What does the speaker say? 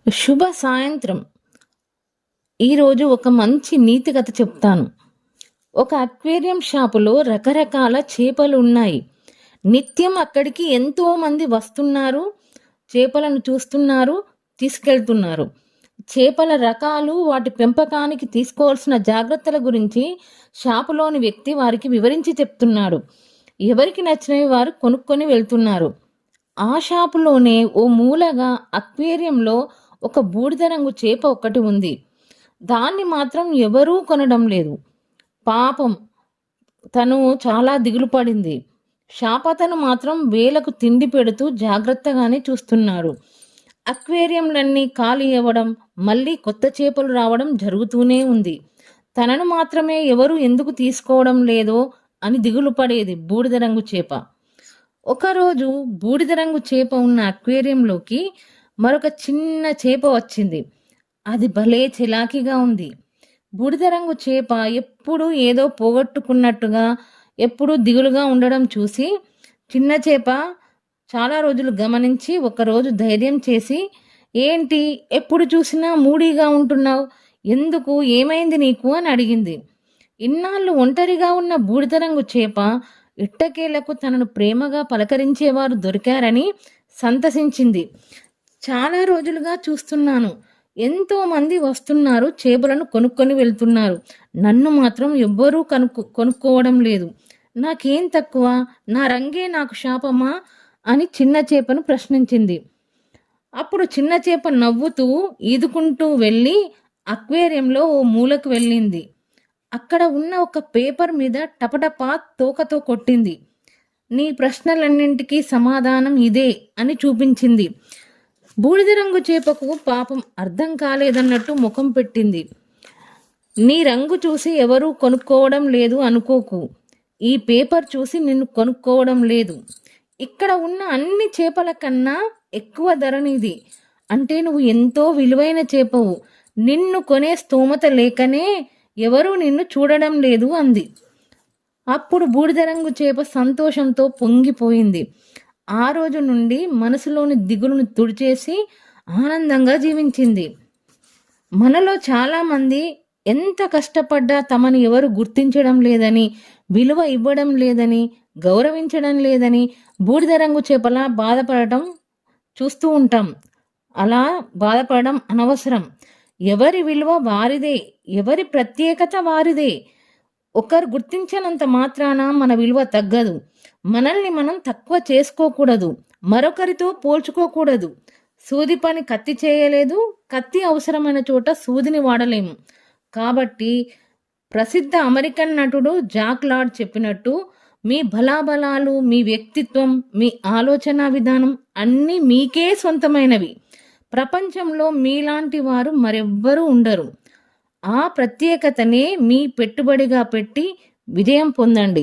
శుభ సాయంత్రం. ఈరోజు ఒక మంచి నీతి కథ చెప్తాను. ఒక అక్వేరియం షాపులో రకరకాల చేపలు ఉన్నాయి. నిత్యం అక్కడికి ఎంతో మంది వస్తున్నారు, చేపలను చూస్తున్నారు, తీసుకెళ్తున్నారు. చేపల రకాలు, వాటి పెంపకానికి తీసుకోవాల్సిన జాగ్రత్తల గురించి షాపులోని వ్యక్తి వారికి వివరించి చెప్తున్నాడు. ఎవరికి నచ్చినవి వారు కొనుక్కొని వెళ్తున్నారు. ఆ షాపులోనే ఓ మూలగా అక్వేరియంలో ఒక బూడిద రంగు చేప ఒక్కటి ఉంది. దాన్ని మాత్రం ఎవరూ కొనడం లేదు. పాపం, తను చాలా దిగులు పడింది. షాపతను మాత్రం వేలకు తిండి పెడుతూ జాగ్రత్తగానే చూస్తున్నాడు. అక్వేరియంలన్నీ ఖాళీ అవ్వడం, మళ్ళీ కొత్త చేపలు రావడం జరుగుతూనే ఉంది. తనను మాత్రమే ఎవరు ఎందుకు తీసుకోవడం లేదో అని దిగులు పడేది బూడిద రంగు చేప. ఒకరోజు బూడిద రంగు చేప ఉన్న అక్వేరియంలోకి మరొక చిన్న చేప వచ్చింది. అది భలే చిలాకీగా ఉంది. బూడిద రంగు చేప ఎప్పుడూ ఏదో పోగొట్టుకున్నట్టుగా, ఎప్పుడూ దిగులుగా ఉండడం చూసి చిన్న చేప చాలా రోజులు గమనించి ఒకరోజు ధైర్యం చేసి, ఏంటి ఎప్పుడు చూసినా మూడీగా ఉంటున్నావు, ఎందుకు, ఏమైంది నీకు అని అడిగింది. ఇన్నాళ్ళు ఒంటరిగా ఉన్న బూడిద రంగు చేప ఇట్టకేలకు తనను ప్రేమగా పలకరించేవారు దొరికారని సంతసించింది. చాలా రోజులుగా చూస్తున్నాను, ఎంతో మంది వస్తున్నారు, చేపలను కొనుక్కొని వెళ్తున్నారు. నన్ను మాత్రం ఎవ్వరూ కొనుక్కోవడం లేదు. నాకేం తక్కువ? నా రంగే నాకు శాపమా అని చిన్న చేపను ప్రశ్నించింది. అప్పుడు చిన్న చేప నవ్వుతూ ఈదుకుంటూ వెళ్ళి అక్వేరియంలో ఓ మూలకు వెళ్ళింది. అక్కడ ఉన్న ఒక పేపర్ మీద టపటపా తోకతో కొట్టింది. నీ ప్రశ్నలన్నింటికీ సమాధానం ఇదే అని చూపించింది. బూడిద రంగు చేపకు పాపం అర్థం కాలేదన్నట్టు ముఖం పెట్టింది. నీ రంగు చూసి ఎవరూ కొనుక్కోవడం లేదు అనుకోకు. ఈ పేపర్ చూసి నిన్ను కొనుక్కోవడం లేదు. ఇక్కడ ఉన్న అన్ని చేపల కన్నా ఎక్కువ ధర నీది. అంటే నువ్వు ఎంతో విలువైన చేపవు. నిన్ను కొనే స్తోమత లేకనే ఎవరూ నిన్ను చూడడం లేదు అంది. అప్పుడు బూడిద రంగు చేప సంతోషంతో పొంగిపోయింది. ఆ రోజు నుండి మనసులోని దిగులును తుడిచేసి ఆనందంగా జీవించింది. మనలో చాలామంది ఎంత కష్టపడ్డా తమని ఎవరు గుర్తించడం లేదని, విలువ ఇవ్వడం లేదని, గౌరవించడం లేదని బూడిద రంగు చేపలా బాధపడటం చూస్తూ ఉంటాం. అలా బాధపడడం అనవసరం. ఎవరి విలువ వారిదే, ఎవరి ప్రత్యేకత వారిదే. ఒకరు గుర్తించనంత మాత్రాన మన విలువ తగ్గదు. మనల్ని మనం తక్కువ చేసుకోకూడదు, మరొకరితో పోల్చుకోకూడదు. సూది పని కత్తి చేయలేదు, కత్తి అవసరమైన చోట సూదిని వాడలేము. కాబట్టి ప్రసిద్ధ అమెరికన్ నటుడు జాక్ లార్డ్ చెప్పినట్టు, మీ బలాబలాలు, మీ వ్యక్తిత్వం, మీ ఆలోచన విధానం అన్నీ మీకే సొంతమైనవి. ప్రపంచంలో మీలాంటి వారు మరెవ్వరూ ఉండరు. ఆ ప్రత్యేకతనే మీ పెట్టుబడిగా పెట్టి విజయం పొందండి.